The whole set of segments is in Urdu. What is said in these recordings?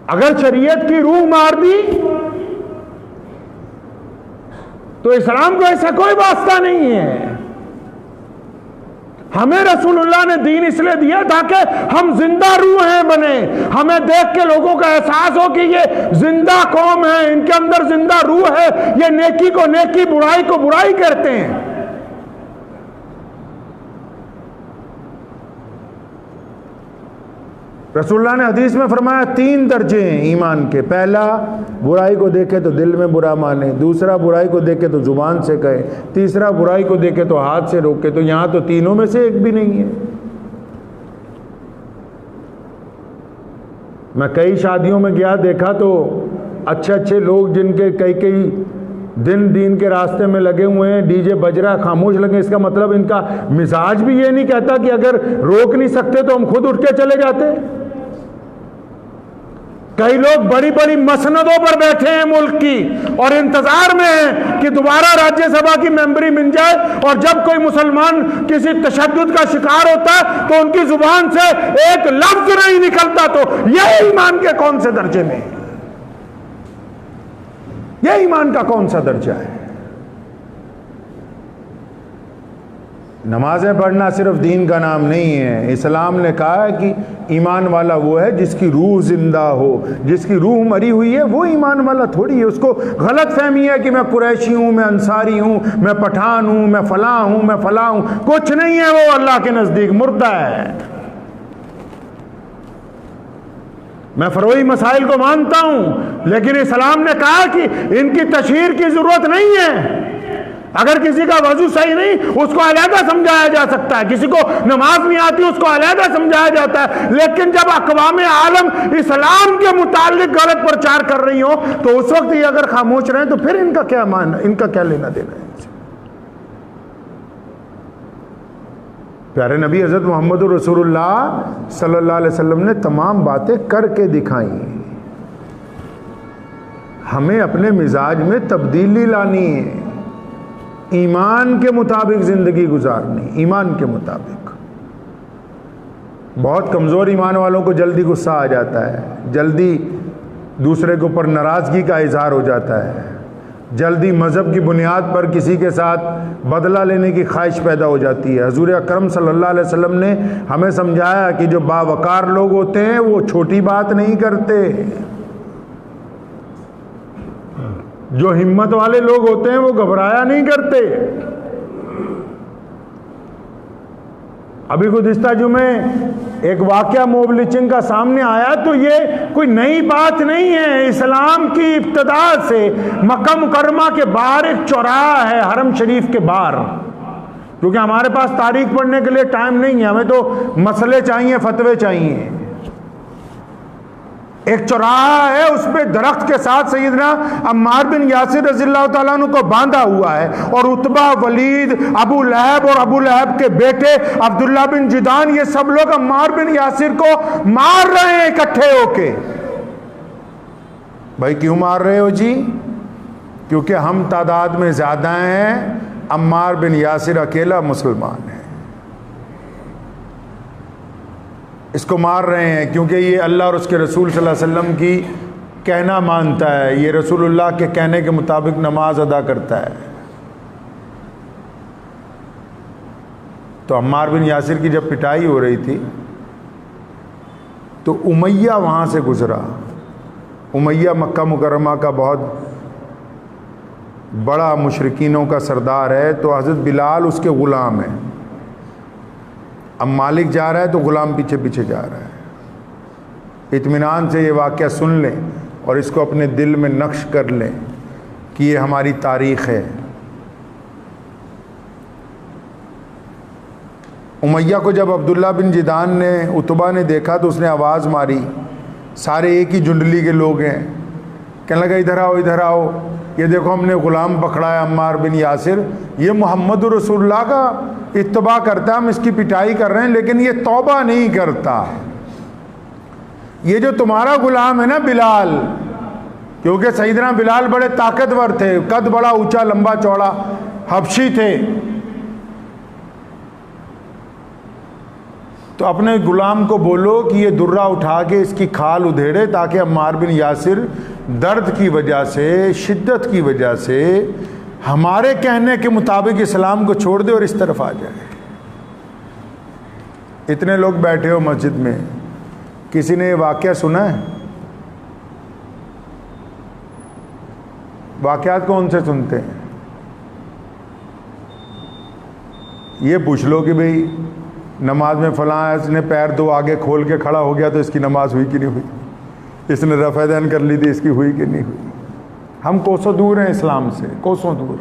اگر شریعت کی روح مار دی تو اسلام کو ایسا کوئی واسطہ نہیں ہے. ہمیں رسول اللہ نے دین اس لیے دیا تاکہ ہم زندہ روحیں بنے. ہمیں دیکھ کے لوگوں کا احساس ہو کہ یہ زندہ قوم ہے, ان کے اندر زندہ روح ہے, یہ نیکی کو نیکی, برائی کو برائی کرتے ہیں. رسول اللہ نے حدیث میں فرمایا 3 درجے ہیں ایمان کے. پہلا, برائی کو دیکھے تو دل میں برا مانے. دوسرا, برائی کو دیکھے تو زبان سے کہے. تیسرا, برائی کو دیکھے تو ہاتھ سے روکے. تو یہاں تو تینوں میں سے ایک بھی نہیں ہے. میں کئی شادیوں میں گیا, دیکھا تو اچھے لوگ جن کے کئی دن دین کے راستے میں لگے ہوئے ہیں, ڈی جے بج رہا ہے, خاموش لگے. اس کا مطلب ان کا مزاج بھی یہ نہیں کہتا کہ اگر روک نہیں سکتے تو ہم خود اٹھ کے چلے جاتے. کئی لوگ بڑی بڑی مسندوں پر بیٹھے ہیں ملک کی اور انتظار میں ہیں کہ دوبارہ راجیہ سبھا کی ممبری مل جائے, اور جب کوئی مسلمان کسی تشدد کا شکار ہوتا ہے تو ان کی زبان سے ایک لفظ نہیں نکلتا. تو یہ ایمان کے کون سے درجے میں, یہ ایمان کا کون سا درجہ ہے؟ نمازیں پڑھنا صرف دین کا نام نہیں ہے. اسلام نے کہا ہے کہ ایمان والا وہ ہے جس کی روح زندہ ہو. جس کی روح مری ہوئی ہے وہ ایمان والا تھوڑی ہے. اس کو غلط فہمی ہے کہ میں قریشی ہوں, میں انصاری ہوں, میں پٹھان ہوں, میں فلاں ہوں, میں فلاں ہوں. کچھ نہیں ہے, وہ اللہ کے نزدیک مردہ ہے. میں فروعی مسائل کو مانتا ہوں, لیکن اسلام نے کہا کہ ان کی تشہیر کی ضرورت نہیں ہے. اگر کسی کا وضو صحیح نہیں, اس کو علیحدہ سمجھایا جا سکتا ہے. کسی کو نماز نہیں آتی, اس کو علیحدہ سمجھایا جاتا ہے. لیکن جب اقوام عالم اسلام کے متعلق غلط پرچار کر رہی ہوں تو اس وقت یہ اگر خاموش رہیں تو پھر ان کا کیا معنی, ان کا کیا لینا دینا ہے؟ پیارے نبی حضرت محمد رسول اللہ صلی اللہ علیہ وسلم نے تمام باتیں کر کے دکھائیں. ہمیں اپنے مزاج میں تبدیلی لانی ہے, ایمان کے مطابق زندگی گزارنی. ایمان کے مطابق. بہت کمزور ایمان والوں کو جلدی غصہ آ جاتا ہے, جلدی دوسرے کے اوپر ناراضگی کا اظہار ہو جاتا ہے, جلدی مذہب کی بنیاد پر کسی کے ساتھ بدلہ لینے کی خواہش پیدا ہو جاتی ہے. حضور اکرم صلی اللہ علیہ وسلم نے ہمیں سمجھایا کہ جو باوقار لوگ ہوتے ہیں وہ چھوٹی بات نہیں کرتے. جو ہمت والے لوگ ہوتے ہیں وہ گھبرایا نہیں کرتے. ابھی گزشتہ جمعے ایک واقعہ موب لچنگ کا سامنے آیا تو یہ کوئی نئی بات نہیں ہے. اسلام کی ابتدا سے مکہ مکرمہ کے باہر ایک چوراہا ہے, حرم شریف کے باہر. کیونکہ ہمارے پاس تاریخ پڑھنے کے لیے ٹائم نہیں ہے, ہمیں تو مسئلے چاہیے, فتوے چاہیے. ایک چوراہا ہے, اس پہ درخت کے ساتھ سیدنا عمار بن یاسر رضی اللہ تعالیٰ عنہ کو باندھا ہوا ہے, اور عتبہ, ولید, ابو لہب اور ابو لہب کے بیٹے عبداللہ بن جدان, یہ سب لوگ عمار بن یاسر کو مار رہے ہیں اکٹھے ہو کے. بھائی کیوں مار رہے ہو جی؟ کیونکہ ہم تعداد میں زیادہ ہیں, عمار بن یاسر اکیلا مسلمان ہے. اس کو مار رہے ہیں کیونکہ یہ اللہ اور اس کے رسول صلی اللہ علیہ وسلم کی کہنا مانتا ہے, یہ رسول اللہ کے کہنے کے مطابق نماز ادا کرتا ہے. تو عمار بن یاسر کی جب پٹائی ہو رہی تھی تو امیہ وہاں سے گزرا. امیہ مکہ مکرمہ کا بہت بڑا مشرکینوں کا سردار ہے. تو حضرت بلال اس کے غلام ہیں. اب مالک جا رہا ہے تو غلام پیچھے پیچھے جا رہا ہے. اطمینان سے یہ واقعہ سن لیں اور اس کو اپنے دل میں نقش کر لیں کہ یہ ہماری تاریخ ہے. امیہ کو جب عبداللہ بن جدان نے, عتبہ نے دیکھا تو اس نے آواز ماری. سارے ایک ہی جنڈلی کے لوگ ہیں. کہنے لگا ادھر آؤ, ادھر آؤ, یہ دیکھو ہم نے غلام پکڑا ہے عمار بن یاسر, یہ محمد رسول اللہ کا اتباع کرتا ہے, ہم اس کی پٹائی کر رہے ہیں لیکن یہ توبہ نہیں کرتا. یہ جو تمہارا غلام ہے نا بلال, کیونکہ سیدنا بلال بڑے طاقتور تھے, قد بڑا اونچا لمبا چوڑا, حبشی تھے. تو اپنے غلام کو بولو کہ یہ درہ اٹھا کے اس کی کھال ادھیڑے تاکہ عمار بن یاسر درد کی وجہ سے، شدت کی وجہ سے ہمارے کہنے کے مطابق اسلام کو چھوڑ دے اور اس طرف آ جائے۔ اتنے لوگ بیٹھے ہو مسجد میں، کسی نے یہ واقعہ سنا ہے؟ واقعات کون سے سنتے ہیں؟ یہ پوچھ لو کہ بھئی نماز میں فلاں اس نے پیر دو آگے کھول کے کھڑا ہو گیا تو اس کی نماز ہوئی کہ نہیں ہوئی، اس نے رفع دین کر لی تھی اس کی ہوئی کہ نہیں ہوئی۔ ہم کوسوں دور ہیں اسلام سے، کوسوں دور۔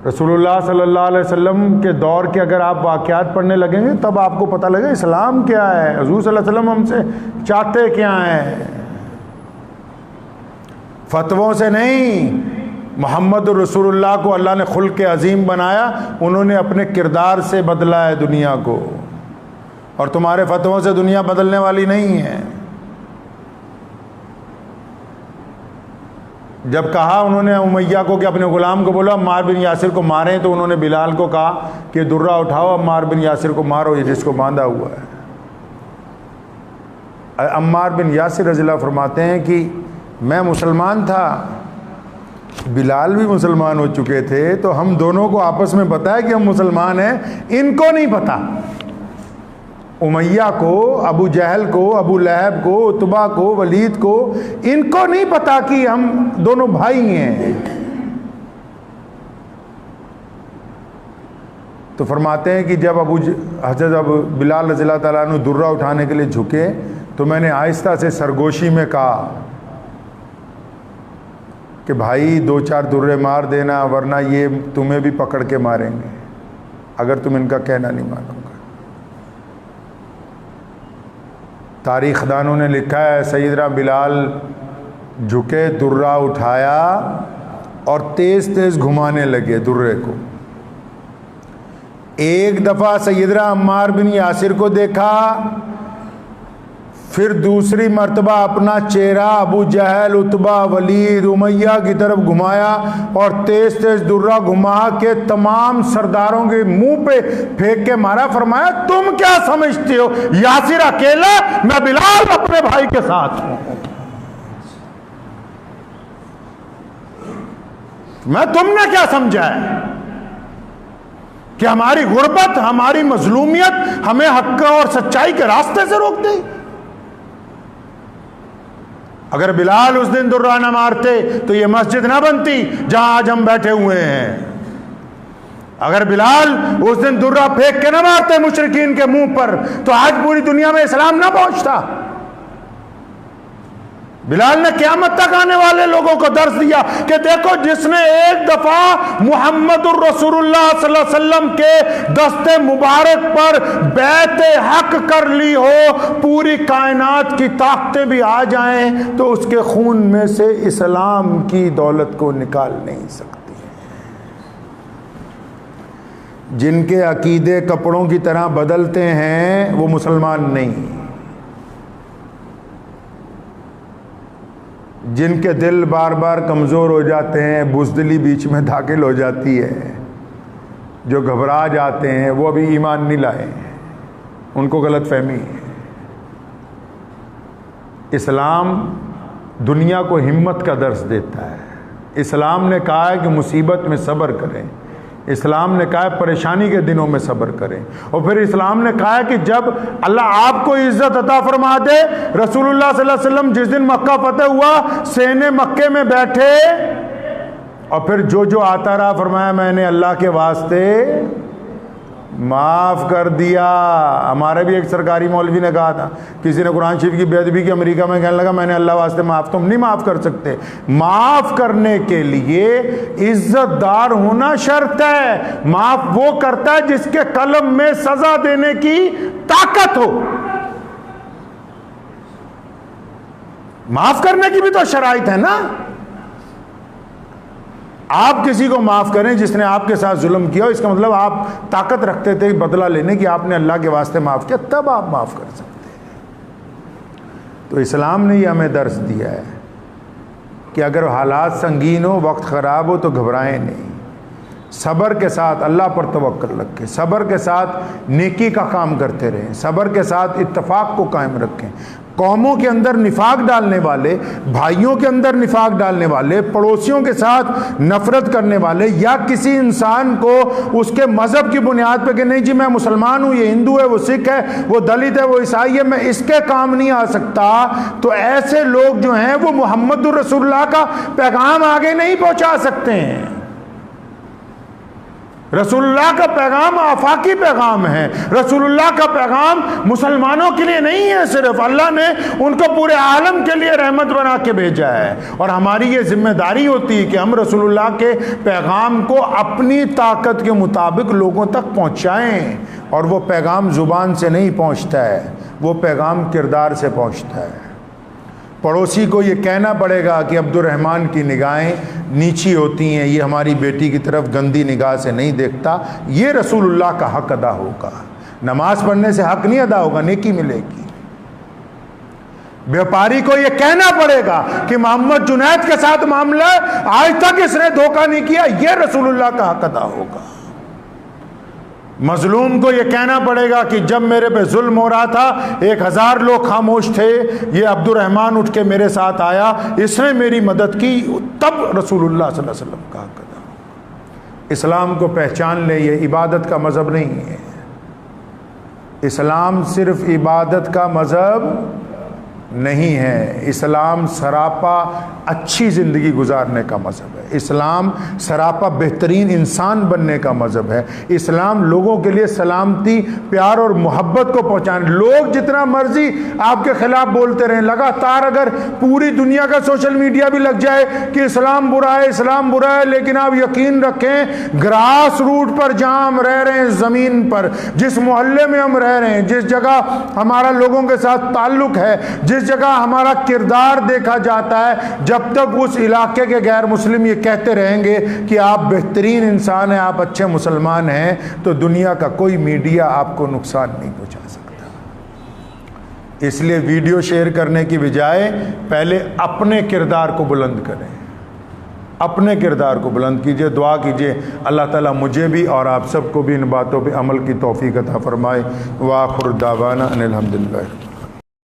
رسول اللہ صلی اللہ علیہ وسلم کے دور کے اگر آپ واقعات پڑھنے لگیں گے تب آپ کو پتہ لگے اسلام کیا ہے، حضور صلی اللہ علیہ وسلم ہم سے چاہتے کیا ہیں۔ فتووں سے نہیں، محمد رسول اللہ کو اللہ نے خلق عظیم بنایا، انہوں نے اپنے کردار سے بدلا ہے دنیا کو، اور تمہارے فتووں سے دنیا بدلنے والی نہیں ہے۔ جب کہا انہوں نے امیہ کو کہ اپنے غلام کو بولو عمار بن یاسر کو ماریں، تو انہوں نے بلال کو کہا کہ درہ اٹھاؤ عمار بن یاسر کو مارو، یہ جس کو باندھا ہوا ہے۔ عمار بن یاسر رضی اللہ فرماتے ہیں کہ میں مسلمان تھا، بلال بھی مسلمان ہو چکے تھے، تو ہم دونوں کو آپس میں پتہ ہے کہ ہم مسلمان ہیں، ان کو نہیں پتہ۔ امیہ کو، ابو جہل کو، ابو لہب کو، عتبہ کو، ولید کو، ان کو نہیں پتا کہ ہم دونوں بھائی ہیں۔ تو فرماتے ہیں کہ جب حضرت بلال رضی اللہ تعالیٰ عنہ درہ اٹھانے کے لیے جھکے تو میں نے آہستہ سے سرگوشی میں کہا کہ بھائی دو چار درے مار دینا، ورنہ یہ تمہیں بھی پکڑ کے ماریں گے اگر تم ان کا کہنا نہیں مانو گے۔ تاریخ دانوں نے لکھا ہے سیدنا بلال جھکے، درہ اٹھایا اور تیز تیز گھمانے لگے درے کو۔ ایک دفعہ سیدنا عمار بن یاسر کو دیکھا، پھر دوسری مرتبہ اپنا چہرہ ابو جہل، عتبہ، ولید، امیہ کی طرف گھمایا اور تیز تیز درہ گھما کے تمام سرداروں کے منہ پہ پھینک کے مارا۔ فرمایا تم کیا سمجھتے ہو یاسر اکیلا، میں بلال اپنے بھائی کے ساتھ ہوں، میں تم نے کیا سمجھا ہے کہ ہماری غربت، ہماری مظلومیت ہمیں حق اور سچائی کے راستے سے روک دے؟ اگر بلال اس دن درہ نہ مارتے تو یہ مسجد نہ بنتی جہاں آج ہم بیٹھے ہوئے ہیں۔ اگر بلال اس دن درہ پھینک کے نہ مارتے مشرکین کے منہ پر تو آج پوری دنیا میں اسلام نہ پہنچتا۔ بلال نے قیامت تک آنے والے لوگوں کو درس دیا کہ دیکھو جس نے ایک دفعہ محمد الرسول اللہ صلی اللہ علیہ وسلم کے دست مبارک پر بیعت حق کر لی ہو، پوری کائنات کی طاقتیں بھی آ جائیں تو اس کے خون میں سے اسلام کی دولت کو نکال نہیں سکتی۔ جن کے عقیدے کپڑوں کی طرح بدلتے ہیں وہ مسلمان نہیں، جن کے دل بار بار کمزور ہو جاتے ہیں، بزدلی بیچ میں داخل ہو جاتی ہے، جو گھبرا جاتے ہیں، وہ ابھی ایمان نہیں لائے ہیں، ان کو غلط فہمی ہے۔ اسلام دنیا کو ہمت کا درس دیتا ہے۔ اسلام نے کہا ہے کہ مصیبت میں صبر کریں، اسلام نے کہا ہے پریشانی کے دنوں میں صبر کریں، اور پھر اسلام نے کہا ہے کہ جب اللہ آپ کو عزت عطا فرما دے، رسول اللہ صلی اللہ علیہ وسلم جس دن مکہ فتح ہوا سینے مکے میں بیٹھے اور پھر جو آتا رہا، فرمایا میں نے اللہ کے واسطے معاف کر دیا۔ ہمارے بھی ایک سرکاری مولوی نے کہا تھا، کسی نے قرآن شریف کی بے ادبی کی، امریکہ میں کہنے لگا میں نے اللہ واسطے معاف، تم نہیں معاف کر سکتے۔ معاف کرنے کے لیے عزت دار ہونا شرط ہے۔ معاف وہ کرتا ہے جس کے قلم میں سزا دینے کی طاقت ہو۔ معاف کرنے کی بھی تو شرائط ہے نا۔ آپ کسی کو معاف کریں جس نے آپ کے ساتھ ظلم کیا، اس کا مطلب آپ طاقت رکھتے تھے بدلہ لینے کی، آپ نے اللہ کے واسطے معاف کیا، تب آپ معاف کر سکتے ہیں۔ تو اسلام نے یہ ہمیں درس دیا ہے کہ اگر حالات سنگین ہو، وقت خراب ہو تو گھبرائیں نہیں، صبر کے ساتھ اللہ پر توکل رکھیں، صبر کے ساتھ نیکی کا کام کرتے رہیں، صبر کے ساتھ اتفاق کو قائم رکھیں۔ قوموں کے اندر نفاق ڈالنے والے، بھائیوں کے اندر نفاق ڈالنے والے، پڑوسیوں کے ساتھ نفرت کرنے والے، یا کسی انسان کو اس کے مذہب کی بنیاد پہ کہ نہیں جی میں مسلمان ہوں، یہ ہندو ہے، وہ سکھ ہے، وہ دلت ہے، وہ عیسائی ہے، میں اس کے کام نہیں آ سکتا، تو ایسے لوگ جو ہیں وہ محمد الرسول اللہ کا پیغام آگے نہیں پہنچا سکتے ہیں۔ رسول اللہ کا پیغام آفاقی پیغام ہے، رسول اللہ کا پیغام مسلمانوں کے لیے نہیں ہے صرف، اللہ نے ان کو پورے عالم کے لیے رحمت بنا کے بھیجا ہے، اور ہماری یہ ذمہ داری ہوتی ہے کہ ہم رسول اللہ کے پیغام کو اپنی طاقت کے مطابق لوگوں تک پہنچائیں، اور وہ پیغام زبان سے نہیں پہنچتا ہے، وہ پیغام کردار سے پہنچتا ہے۔ پڑوسی کو یہ کہنا پڑے گا کہ عبد الرحمن کی نگاہیں نیچی ہوتی ہیں، یہ ہماری بیٹی کی طرف گندی نگاہ سے نہیں دیکھتا، یہ رسول اللہ کا حق ادا ہوگا۔ نماز پڑھنے سے حق نہیں ادا ہوگا، نیکی ملے گی۔ بیوپاری کو یہ کہنا پڑے گا کہ محمد جنید کے ساتھ معاملہ آج تک اس نے دھوکہ نہیں کیا، یہ رسول اللہ کا حق ادا ہوگا۔ مظلوم کو یہ کہنا پڑے گا کہ جب میرے پہ ظلم ہو رہا تھا 1000 لوگ خاموش تھے، یہ عبد الرحمن اٹھ کے میرے ساتھ آیا، اس نے میری مدد کی، تب رسول اللہ صلی اللہ علیہ وسلم کا حق ادا ہوگا۔ اسلام کو پہچان لے، یہ عبادت کا مذہب نہیں ہے، اسلام صرف عبادت کا مذہب نہیں ہے، اسلام سراپا اچھی زندگی گزارنے کا مذہب ہے، اسلام سراپا بہترین انسان بننے کا مذہب ہے، اسلام لوگوں کے لیے سلامتی، پیار اور محبت کو پہنچانے۔ لوگ جتنا مرضی آپ کے خلاف بولتے رہیں، لگاتار اگر پوری دنیا کا سوشل میڈیا بھی لگ جائے کہ اسلام برا ہے، اسلام برا ہے، لیکن آپ یقین رکھیں گراس روٹ پر جہاں ہم رہ رہے ہیں، زمین پر جس محلے میں ہم رہ رہے ہیں، جس جگہ ہمارا لوگوں کے ساتھ تعلق ہے، جس جگہ ہمارا کردار دیکھا جاتا ہے، جب تک اس علاقے کے غیر مسلم یہ کہتے رہیں گے کہ آپ بہترین انسان ہیں، آپ اچھے مسلمان ہیں، تو دنیا کا کوئی میڈیا آپ کو نقصان نہیں پہنچا سکتا۔ اس لیے ویڈیو شیئر کرنے کی بجائے پہلے اپنے کردار کو بلند کریں، اپنے کردار کو بلند کیجئے، دعا کیجئے اللہ تعالیٰ مجھے بھی اور آپ سب کو بھی ان باتوں پہ عمل کی توفیق عطا فرمائے۔ وآخر دعوانا ان الحمدللہ۔